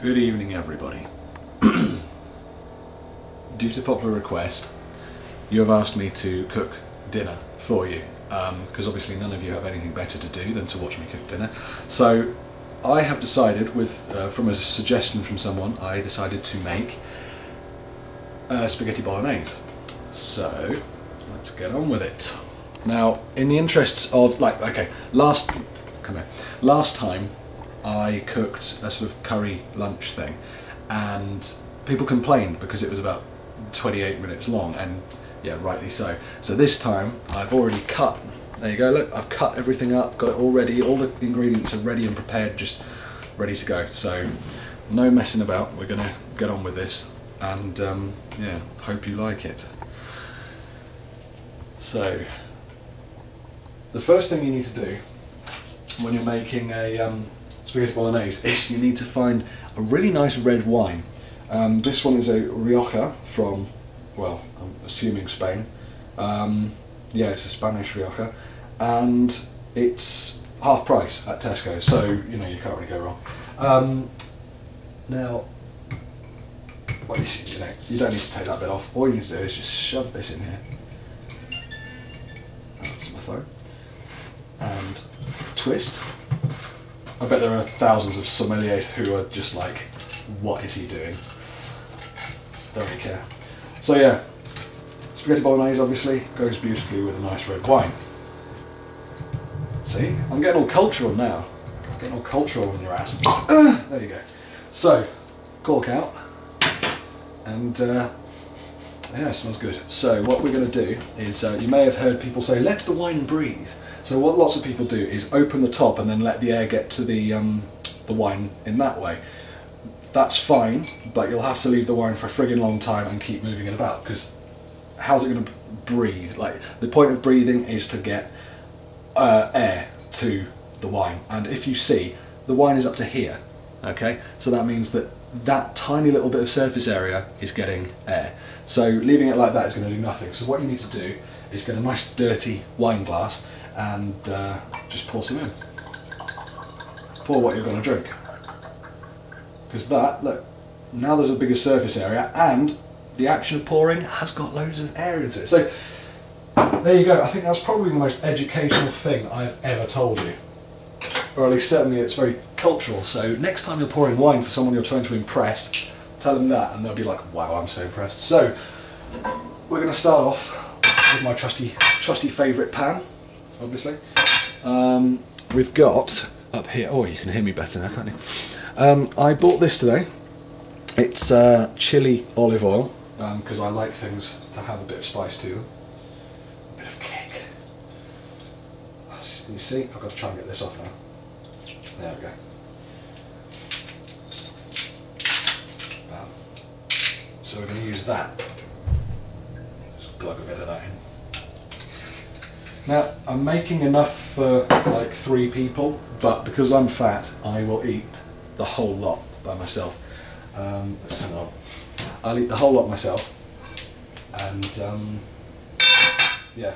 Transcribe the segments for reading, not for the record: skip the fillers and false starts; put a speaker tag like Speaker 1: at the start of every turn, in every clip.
Speaker 1: Good evening, everybody. Due to popular request, you have asked me to cook dinner for you, because obviously none of you have anything better to do than to watch me cook dinner. So I have decided, from a suggestion from someone, I decided to make spaghetti bolognese. So let's get on with it. Now, in the interests of, last time I cooked a sort of curry lunch thing, and people complained because it was about 28 minutes long, and yeah, rightly so. So this time I've already cut, there you go, look, I've cut everything up, got it all ready, all the ingredients are ready and prepared, just ready to go. So no messing about, we're gonna get on with this, and yeah, hope you like it. So the first thing you need to do when you're making a spaghetti bolognese is you need to find a really nice red wine. This one is a Rioja from, well, I'm assuming Spain. Yeah, it's a Spanish Rioja, and it's half price at Tesco, so you know you can't really go wrong. Now, well, you don't need to take that bit off. All you need to do is just shove this in here. That's my phone. And twist. I bet there are thousands of sommeliers who are just like, what is he doing? Don't really care. So yeah, spaghetti bolognese obviously goes beautifully with a nice red wine. See, I'm getting all cultural now. I'm getting all cultural in your ass. There you go. So, cork out, and yeah, it smells good. So what we're going to do is, you may have heard people say, let the wine breathe. So what lots of people do is open the top and then let the air get to the wine in that way. That's fine, but you'll have to leave the wine for a friggin' long time and keep moving it about, because how's it going to breathe? Like, the point of breathing is to get air to the wine, and if you see, the wine is up to here, okay? So that means that that tiny little bit of surface area is getting air. So leaving it like that is going to do nothing. So what you need to do is get a nice dirty wine glass and just pour some in. Pour what you're going to drink. Because that, look, now there's a bigger surface area, and the action of pouring has got loads of air into it. So there you go. I think that's probably the most educational thing I've ever told you. Or at least certainly it's very cultural. So next time you're pouring wine for someone you're trying to impress, tell them that and they'll be like, wow, I'm so impressed. So we're going to start off with my trusty favourite pan, obviously. We've got up here, oh, you can hear me better now, can't you? I bought this today. It's chili olive oil, because I like things to have a bit of spice to them. A bit of kick. You see, I've got to try and get this off now. There we go. Bam. So we're going to use that. Just plug a bit of that in. Now, I'm making enough for like 3 people, but because I'm fat, I will eat the whole lot by myself. Let's turn it on. I'll eat the whole lot myself, and yeah.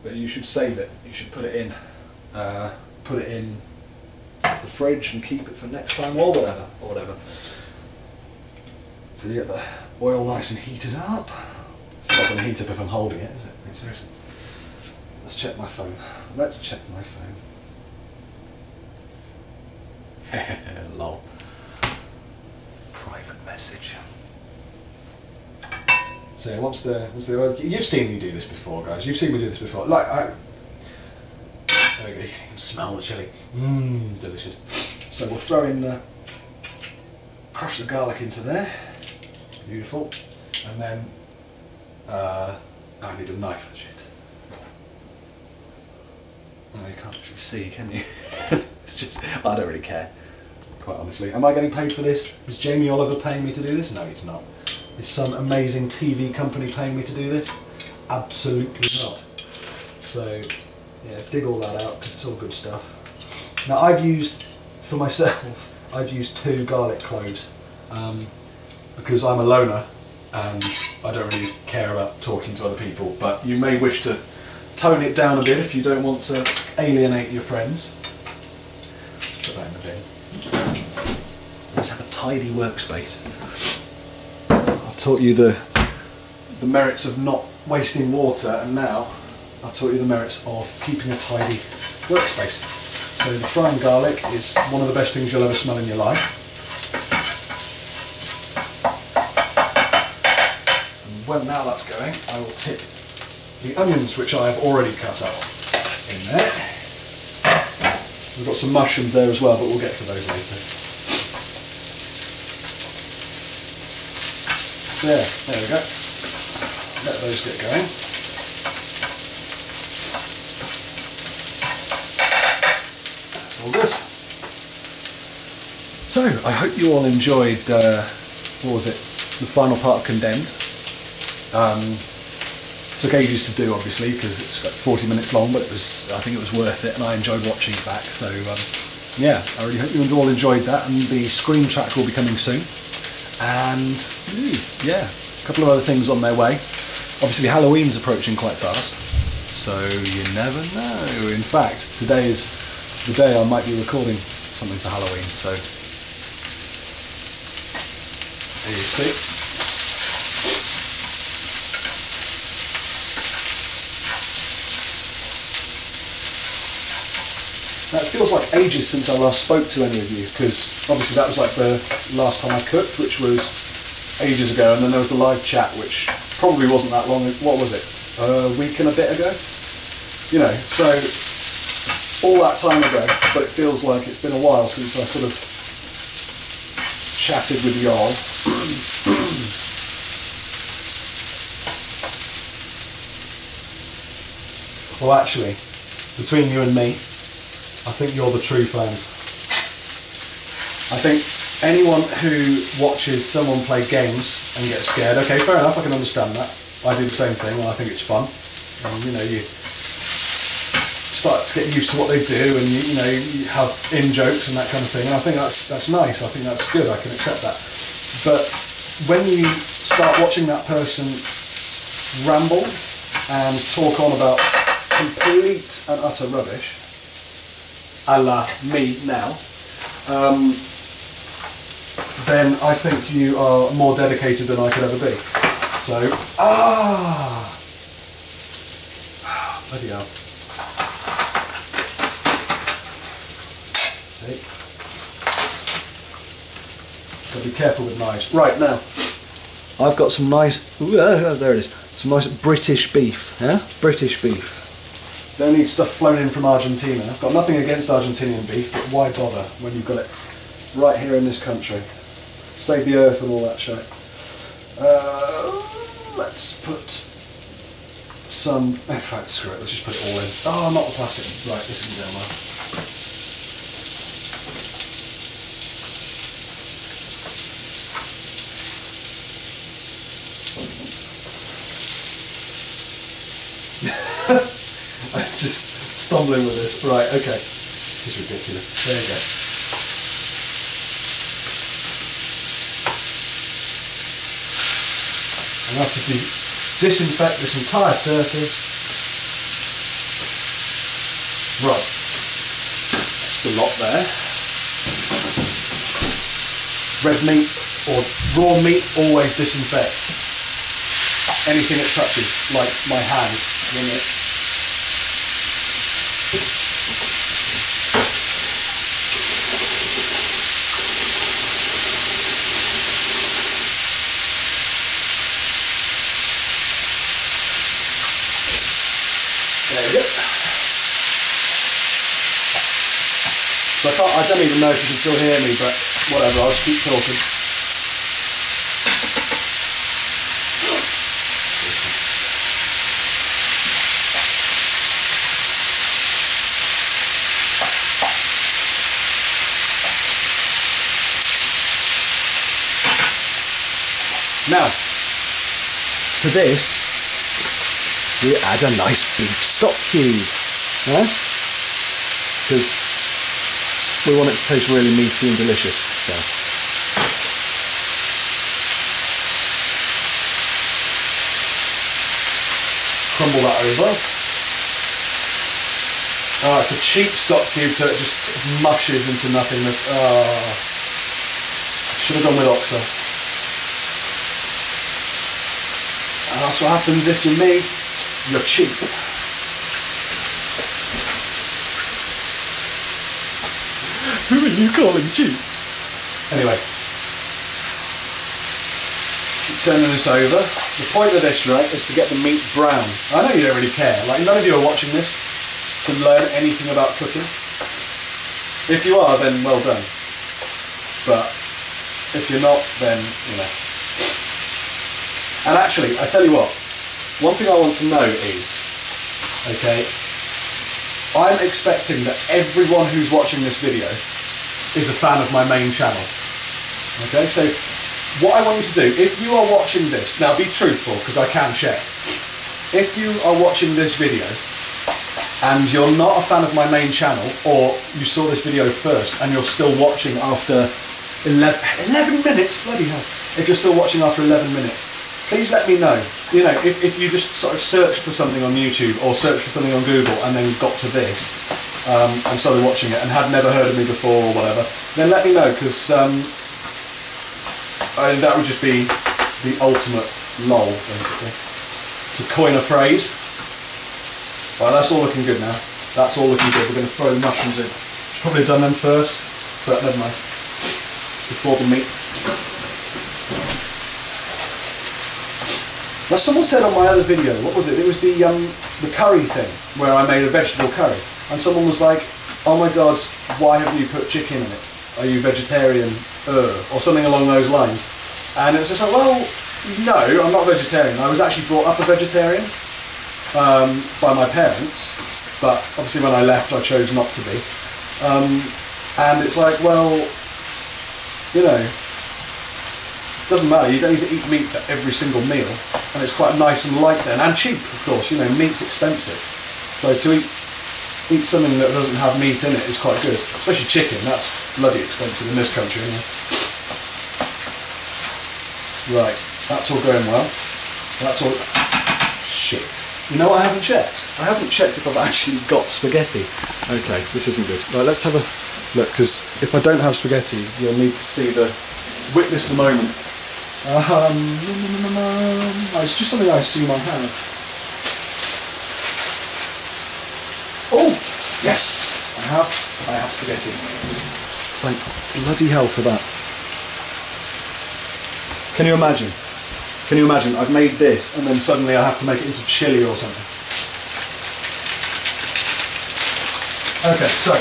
Speaker 1: But you should save it. You should put it in the fridge and keep it for next time, or whatever. So you get the oil nice and heated up. It's not going to heat up if I'm holding it, is it? I mean, seriously. Let's check my phone. Let's check my phone. Lol. Private message. So once the oil, you've seen me do this before, guys. You've seen me do this before. Like, there we go. You can smell the chili. Mmm, delicious. So we'll throw in, crush the garlic into there. Beautiful. And then I need a knife. Shit. Oh, you can't actually see, can you? It's just, I don't really care, quite honestly. Am I getting paid for this? Is Jamie Oliver paying me to do this? No, he's not. Is some amazing TV company paying me to do this? Absolutely not. So, yeah, dig all that out, because it's all good stuff. Now, I've used, for myself, I've used 2 garlic cloves, because I'm a loner, and I don't really care about talking to other people, but you may wish to tone it down a bit if you don't want to alienate your friends. Put that in the bin. tidy workspace. I've taught you the merits of not wasting water, and now I've taught you the merits of keeping a tidy workspace. So the frying garlic is one of the best things you'll ever smell in your life. And when now that's going, I will tip the onions, which I have already cut up, in there. We've got some mushrooms there as well, but we'll get to those later. So yeah, there we go. Let those get going. That's all good. So, I hope you all enjoyed, what was it, the final part of Condemned. Took ages to do, obviously, because it's like 40 minutes long, but I think it was worth it, and I enjoyed watching it back. So yeah, I really hope you all enjoyed that, and the screen track will be coming soon. And yeah, a couple of other things on their way. Obviously, Halloween's approaching quite fast, so you never know. In fact, today is the day I might be recording something for Halloween. So there you see. Now, it feels like ages since I last spoke to any of you, because obviously that was like the last time I cooked, which was ages ago, and then there was the live chat, which probably wasn't that long. What was it? A week and a bit ago? You know, so all that time ago, but it feels like it's been a while since I sort of chatted with y'all. Well, actually, between you and me, I think you're the true fans. I think anyone who watches someone play games and gets scared, okay, fair enough, I can understand that. I do the same thing, and I think it's fun. And you know, you start to get used to what they do, and you know, you have in-jokes and that kind of thing, and I think that's nice, I think that's good, I can accept that. But when you start watching that person ramble and talk on about complete and utter rubbish, a la me now, then I think you are more dedicated than I could ever be. So, bloody hell. See? Gotta be careful with knives. Right, now, I've got some nice, there it is, some nice British beef, yeah? British beef. Don't need stuff flown in from Argentina. I've got nothing against Argentinian beef, but why bother when you've got it right here in this country? Save the earth and all that shit. Let's put some, in fact, screw it, let's just put it all in. Oh, not the plastic. Right, this isn't down well. I'm just stumbling with this. Right, okay. This is ridiculous. There you go. I'm going to have to disinfect this entire surface. Right. That's the lot there. Red meat or raw meat, always disinfect. Anything it touches, like my hand. There we go. So I don't even know if you can still hear me, but whatever, I'll just keep talking. Now, to this, we add a nice beef stock cube, because we want it to taste really meaty and delicious. So, crumble that over. Oh, it's a cheap stock cube, so it just mushes into nothingness. Oh, Should have gone with Oxa. And that's what happens if you're me. You're cheap. Who are you calling cheap? Anyway. Keep turning this over. The point of this, right, is to get the meat brown. I know you don't really care. Like, none of you are watching this to learn anything about cooking. If you are, then well done. But if you're not, then, you know. And actually, I tell you what, one thing I want to know is, okay, I'm expecting that everyone who's watching this video is a fan of my main channel. Okay, so what I want you to do, if you are watching this, now be truthful, because I can check. If you are watching this video and you're not a fan of my main channel, or you saw this video first and you're still watching after 11 minutes, bloody hell, if you're still watching after 11 minutes, please let me know. You know, if you just sort of searched for something on YouTube or searched for something on Google and then got to this and started watching it and had never heard of me before or whatever, then let me know, because that would just be the ultimate lol, basically. To coin a phrase. Right, that's all looking good now. That's all looking good. We're going to throw the mushrooms in. Should probably have done them first, but never mind. Before the meat. Now, someone said on my other video, what was it? It was the curry thing, where I made a vegetable curry. And someone was like, oh my god, why haven't you put chicken in it? Are you vegetarian? Or something along those lines. And it's just like, well, no, I'm not vegetarian. I was actually brought up a vegetarian by my parents, but obviously when I left I chose not to be. And it's like, well, you know, it doesn't matter, you don't need to eat meat for every single meal, and it's quite nice and light then, and cheap, of course. You know, meat's expensive, so to eat something that doesn't have meat in it is quite good, especially chicken. That's bloody expensive in this country, you know. Right, that's all going well. That's all. Shit. You know what I haven't checked? I haven't checked if I've actually got spaghetti. Okay, this isn't good. Right, let's have a look, because if I don't have spaghetti, you'll need to see witness the moment. It's just something I assume I have. Oh, yes, I have spaghetti. Thank bloody hell for that. Can you imagine? Can you imagine? I've made this and then suddenly I have to make it into chili or something. Okay, so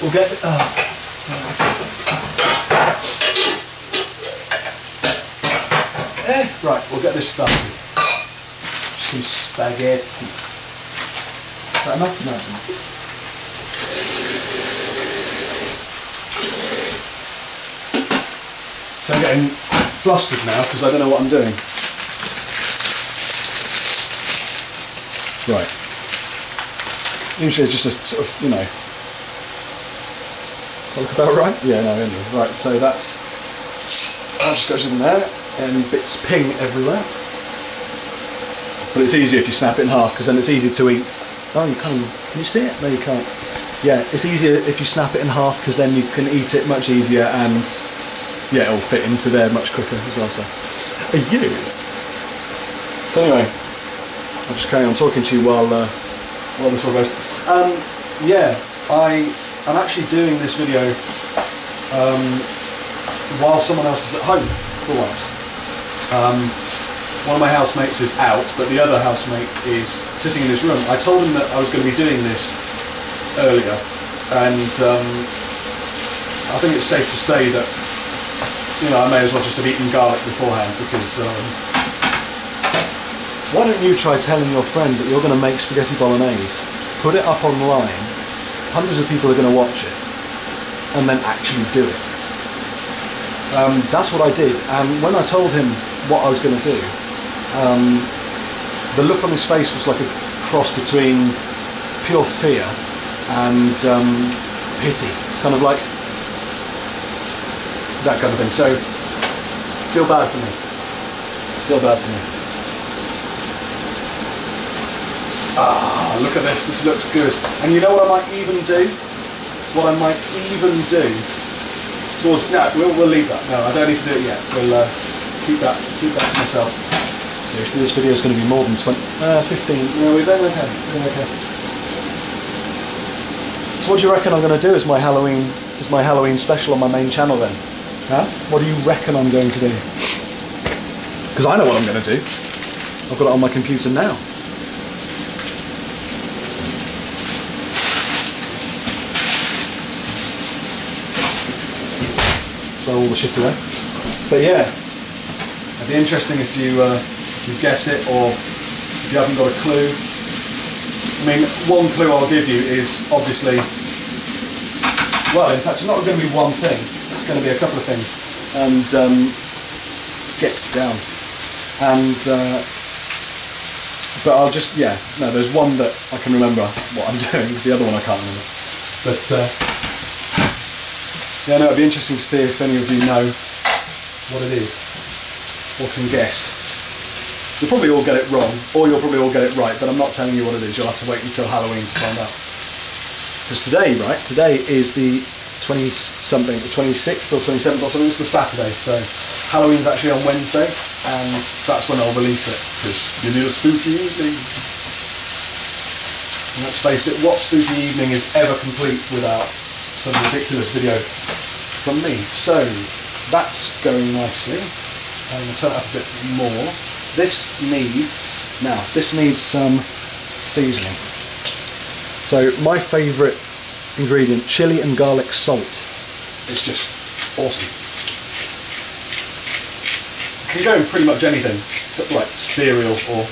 Speaker 1: we'll get right, we'll get this started. Just some spaghetti. Is that enough? No, it's enough. So I'm getting flustered now because I don't know what I'm doing. Right. Usually it's just a sort of, you know. Does that look about right? Yeah, no, anyway. Right, so that's. I'll just go in there and bits ping everywhere. But it's easier if you snap it in half because then it's easy to eat. Oh, you can't. Can you see it? No, you can't. Yeah, it's easier if you snap it in half because then you can eat it much easier and. Yeah, it'll fit into there much quicker as well, so. Yes. So anyway, I'll just carry on talking to you while this all goes. Yeah, I'm actually doing this video while someone else is at home, for once. One of my housemates is out, but the other housemate is sitting in his room. I told him that I was going to be doing this earlier, and I think it's safe to say that, you know, I may as well just have eaten garlic beforehand, because why don't you try telling your friend that you're going to make spaghetti bolognese, put it up online, hundreds of people are going to watch it, and then actually do it. That's what I did, and when I told him what I was going to do, the look on his face was like a cross between pure fear and pity, kind of like that kind of thing. So, feel bad for me. Feel bad for me. Ah, look at this. This looks good. And you know what I might even do? what I might even do towards, no, we'll leave that. No, I don't need to do it yet. We'll keep that to myself. Seriously, this video is going to be more than 15. No, we're doing okay. We're okay. So what do you reckon I'm going to do as my Halloween special on my main channel then? Huh? What do you reckon I'm going to do? Because I know what I'm going to do. I've got it on my computer now. Throw all the shit away. But yeah, it'd be interesting if you guess it, or if you haven't got a clue. I mean, one clue I'll give you is obviously, well, in fact, it's not going to be one thing. It's going to be a couple of things. And get down. And but I'll just, yeah, no, there's one that I can remember what I'm doing. The other one I can't remember. But yeah, no, it'd be interesting to see if any of you know what it is, or can guess. You'll probably all get it wrong, or you'll probably all get it right, but I'm not telling you what it is. You'll have to wait until Halloween to find out. Because today, right, today is the 20-something, the 26th or 27th or something, it's the Saturday, so Halloween's actually on Wednesday, and that's when I'll release it, because you need a spooky evening. And let's face it, what spooky evening is ever complete without some ridiculous video from me? So, that's going nicely. I'm going to turn it up a bit more. This needs some seasoning. So my favourite ingredient, chili and garlic salt. It's just awesome. You can go in pretty much anything, except like cereal or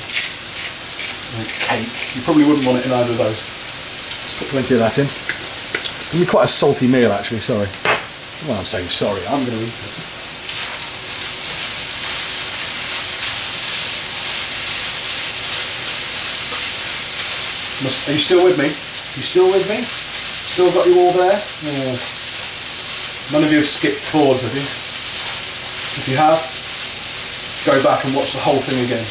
Speaker 1: cake. You probably wouldn't want it in either of those. Let's put plenty of that in. It's going to be quite a salty meal actually, sorry. Well, I'm saying sorry, I'm going to eat it. Are you still with me? You still with me? Still got you all there? Yeah. None of you have skipped forwards, have you? If you have, go back and watch the whole thing again.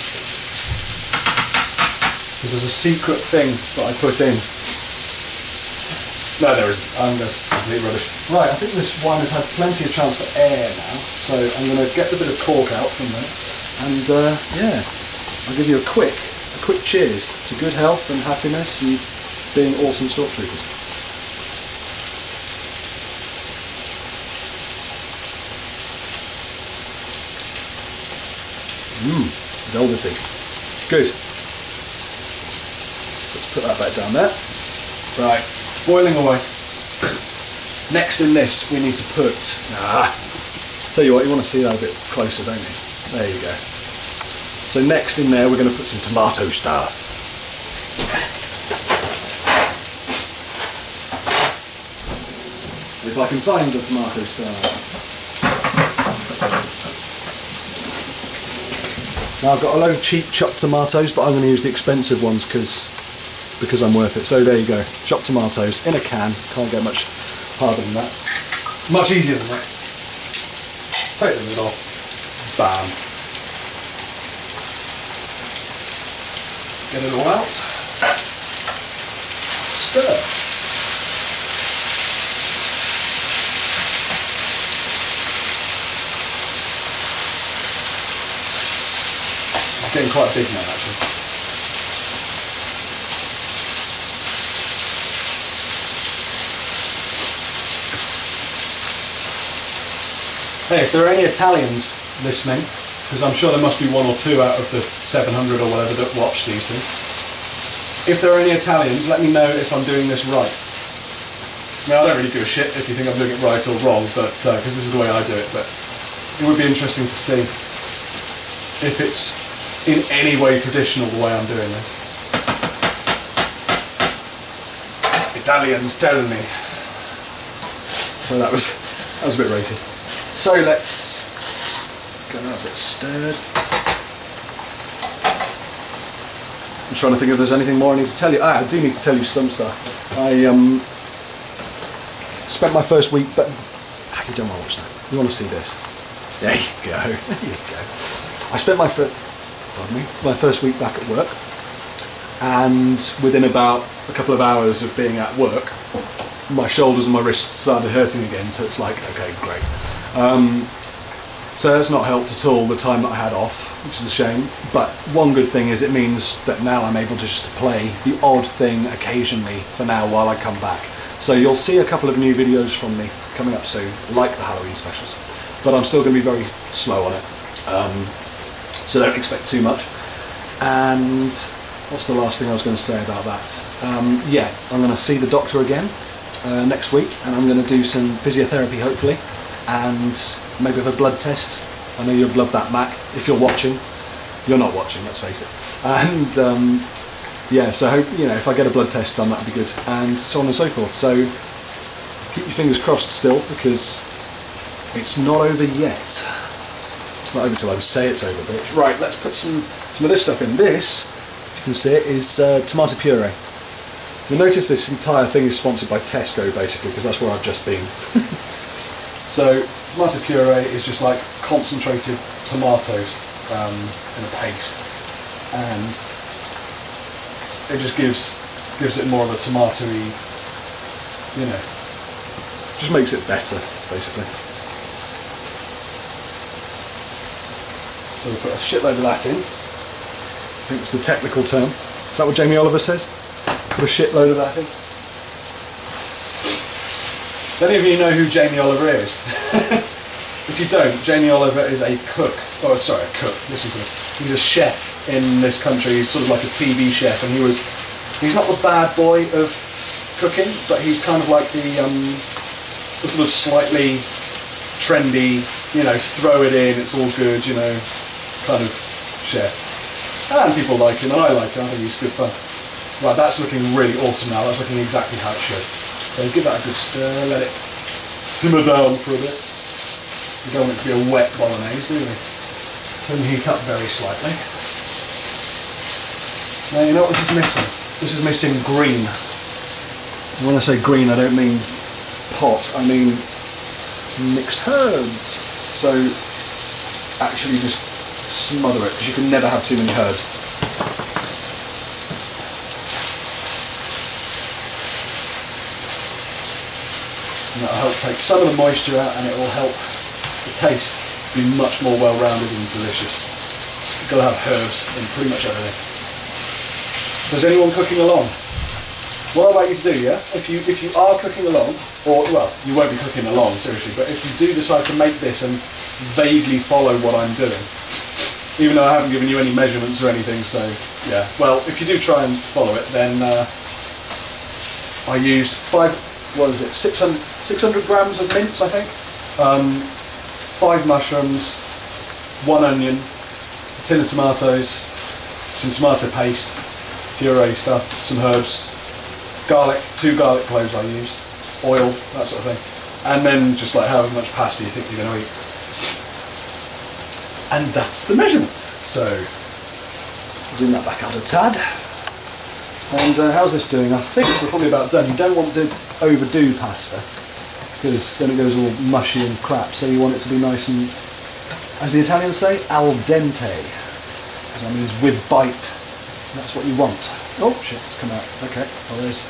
Speaker 1: Because there's a secret thing that I put in. No, there isn't. I'm just complete rubbish. Right, I think this wine has had plenty of chance for air now, so I'm going to get the bit of cork out from there, and yeah, I'll give you a quick cheers to good health and happiness and being awesome stormtroopers. Velvety. Good. So let's put that back down there. Right, boiling away. Next in this we need to put, tell you what, you want to see that a bit closer, don't you? There you go. So next in there we're going to put some tomato stuff. If I can find the tomato stuff. Now I've got a load of cheap chopped tomatoes, but I'm going to use the expensive ones because I'm worth it. So there you go, chopped tomatoes in a can. Can't get much harder than that. Much easier than that. Take the lid off. Bam. Get it all out. Stir. It's getting quite big now, actually. Hey, if there are any Italians listening, because I'm sure there must be one or two out of the 700 or whatever that watch these things. If there are any Italians, let me know if I'm doing this right. Now, I don't really give a shit if you think I'm doing it right or wrong, but because this is the way I do it, but it would be interesting to see if it's in any way traditional the way I'm doing this. Italians tell me. So that was a bit rated. So let's get that a bit stirred. I'm trying to think if there's anything more I need to tell you. I do need to tell you some stuff. I spent my first week, but you don't want to watch that. You want to see this. There you go. There you go. I spent my first week back at work, and within about a couple of hours of being at work, my shoulders and my wrists started hurting again, so it's like, okay, great. So that's not helped at all, the time that I had off, which is a shame. But one good thing is it means that now I'm able to just play the odd thing occasionally for now while I come back. So you'll see a couple of new videos from me coming up soon, like the Halloween specials. But I'm still going to be very slow on it. So don't expect too much. And what's the last thing I was going to say about that? Yeah, I'm going to see the doctor again next week, and I'm going to do some physiotherapy hopefully, and maybe have a blood test. I know you'd love that, Mac, if you're watching. You're not watching, let's face it. And yeah, so I hope, you know, if I get a blood test done, that'd be good, and so on and so forth. So keep your fingers crossed still, because it's not over yet. It's not over till I say it's over, but right, let's put some of this stuff in. This, if you can see it, is tomato puree. You'll notice this entire thing is sponsored by Tesco, basically, because that's where I've just been. So tomato puree is just like concentrated tomatoes in a paste, and it just gives it more of a tomatoey, you know, just makes it better, basically. So we'll put a shitload of that in. I think it's the technical term. Is that what Jamie Oliver says? Put a shitload of that in. Do any of you know who Jamie Oliver is? If you don't, Jamie Oliver is a cook. Oh, sorry, a cook. Listen to me. He's a chef in this country. He's sort of like a TV chef, and he's not the bad boy of cooking, but he's kind of like the sort of slightly trendy, you know, throw it in, it's all good, you know, kind of chef. And people like him, and I like him. I think he's good fun. Right, that's looking really awesome now. That's looking exactly how it should. So give that a good stir, let it simmer down for a bit. We don't want it to be a wet bolognese, do we? Turn the heat up very slightly. Now you know what this is missing? This is missing green. And when I say green, I don't mean pot, I mean mixed herbs. So actually just smother it, because you can never have too many herbs. And that'll help take some of the moisture out, and it will help the taste be much more well-rounded and delicious. You've got to have herbs in pretty much everything. So is anyone cooking along? What I'd like you to do, yeah, if you are cooking along, or, well, you won't be cooking along, seriously, but if you do decide to make this and vaguely follow what I'm doing, even though I haven't given you any measurements or anything, so, yeah. Well, if you do try and follow it, then I used 600 grams of mince, I think, 5 mushrooms, 1 onion, a tin of tomatoes, some tomato paste, puree stuff, some herbs, garlic, 2 garlic cloves I used, oil, that sort of thing, and then just like however much pasta you think you're going to eat. And that's the measurement. So zoom that back out a tad. And how's this doing? I think we're probably about done. You don't want to overdo pasta, because then it goes all mushy and crap, so you want it to be nice and, as the Italians say, al dente. That means with bite. That's what you want. Oh shit, it's come out. Okay, well there's...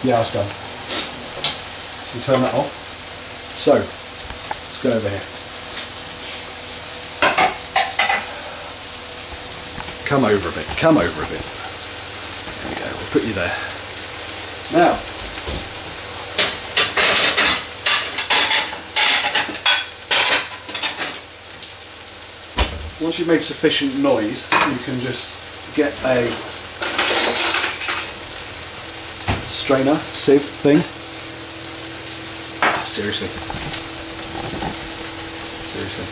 Speaker 1: yeah, it's done. So turn that off. So, let's go over here. Come over a bit, come over a bit. There we go, we'll put you there. Now, once you've made sufficient noise, you can just get a strainer, sieve thing. Seriously. Seriously.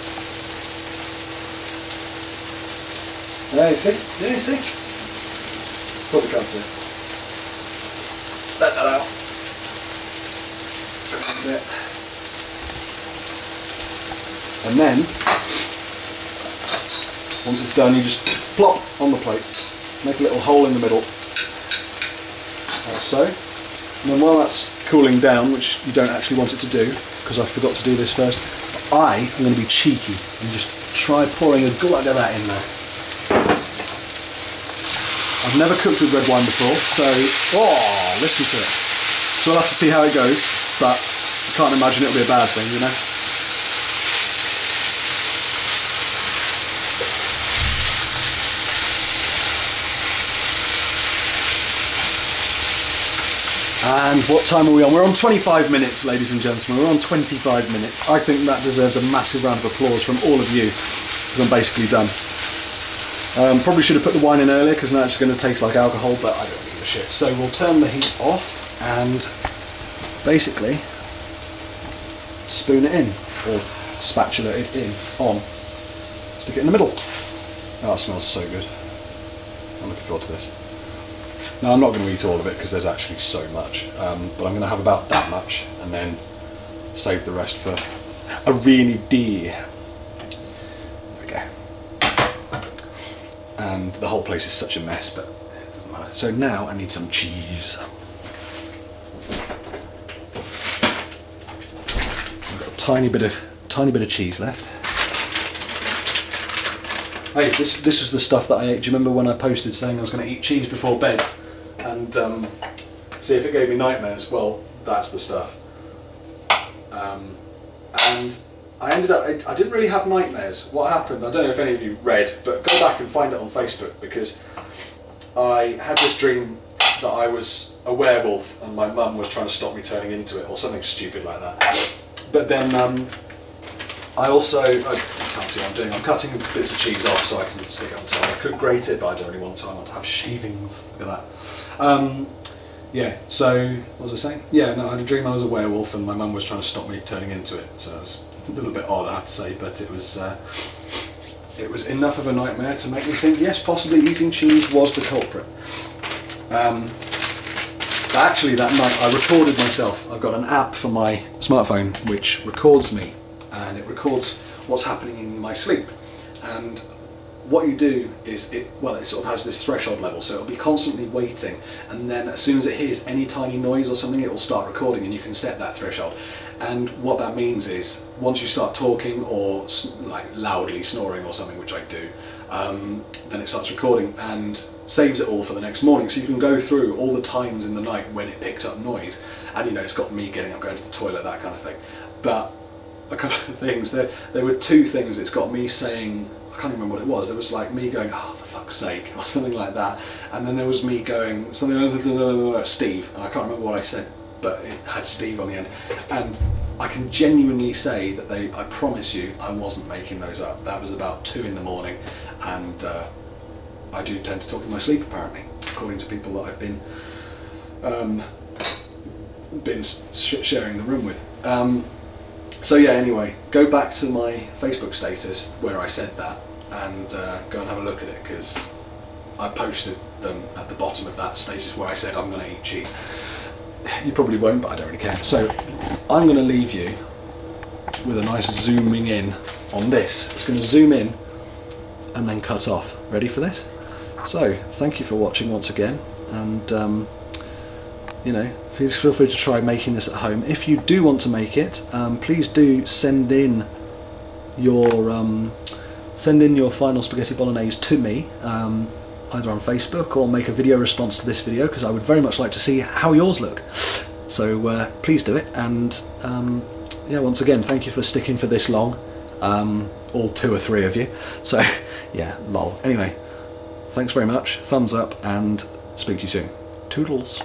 Speaker 1: There you see? There you see? Probably can't see. Let that out. A bit. And then, once it's done, you just plop on the plate. Make a little hole in the middle. Like so. And then while that's cooling down, which you don't actually want it to do, because I forgot to do this first, I am going to be cheeky and just try pouring a glug of that in there. I'm I've never cooked with red wine before, so, oh, listen to it. So we'll have to see how it goes, but I can't imagine it'll be a bad thing, you know. And what time are we on? We're on 25 minutes, ladies and gentlemen. We're on 25 minutes. I think that deserves a massive round of applause from all of you, because I'm basically done. Probably should have put the wine in earlier, because now it's going to taste like alcohol, but I don't give a shit. So we'll turn the heat off and basically spoon it in, or spatula it in, on. Stick it in the middle. Oh, it smells so good. I'm looking forward to this. Now I'm not going to eat all of it because there's actually so much, but I'm going to have about that much and then save the rest for a rainy day. There we go. And the whole place is such a mess, but it doesn't matter. So now I need some cheese. I've got a tiny bit of cheese left. Hey, this was the stuff that I ate. Do you remember when I posted saying I was going to eat cheese before bed? And see if it gave me nightmares. Well, that's the stuff. And I ended up, I didn't really have nightmares. What happened, I don't know if any of you read, but go back and find it on Facebook, because I had this dream that I was a werewolf and my mum was trying to stop me turning into it, or something stupid like that. But then I can't see what I'm doing. I'm cutting bits of cheese off so I can stick it on top. I could grate it, but I don't really want to. I want to have shavings. Look at that. Yeah, so what was I saying? Yeah, no, I had a dream I was a werewolf and my mum was trying to stop me turning into it. So it was a little bit odd, I have to say, but it was enough of a nightmare to make me think, yes, possibly eating cheese was the culprit. Actually, that night I recorded myself. I've got an app for my smartphone which records me, and it records what's happening in my sleep. And what you do is it sort of has this threshold level, so it'll be constantly waiting, and then as soon as it hears any tiny noise or something, it will start recording, and you can set that threshold. And what that means is once you start talking or like loudly snoring or something, which I do, then it starts recording and saves it all for the next morning, so you can go through all the times in the night when it picked up noise, and you know, it's got me getting up, going to the toilet, that kind of thing. But a couple of things, there were two things. It's got me saying, I can't remember what it was. There was like me going, oh, for fuck's sake, or something like that. And then there was me going, something like Steve, and I can't remember what I said, but it had Steve on the end. And I can genuinely say that I promise you, I wasn't making those up. That was about 2 in the morning, and I do tend to talk in my sleep, apparently, according to people that I've been sharing the room with. So yeah, anyway, go back to my Facebook status where I said that and go and have a look at it, because I posted them at the bottom of that status where I said I'm going to eat cheese. You probably won't, but I don't really care. So I'm going to leave you with a nice zooming in on this. It's going to zoom in and then cut off. Ready for this? So thank you for watching once again, and you know, please feel free to try making this at home. If you do want to make it, please do send in your final spaghetti bolognese to me, either on Facebook, or make a video response to this video, because I would very much like to see how yours look. So please do it, and yeah, once again, thank you for sticking for this long, all 2 or 3 of you. So yeah, lol. Anyway, thanks very much, thumbs up, and speak to you soon. Toodles.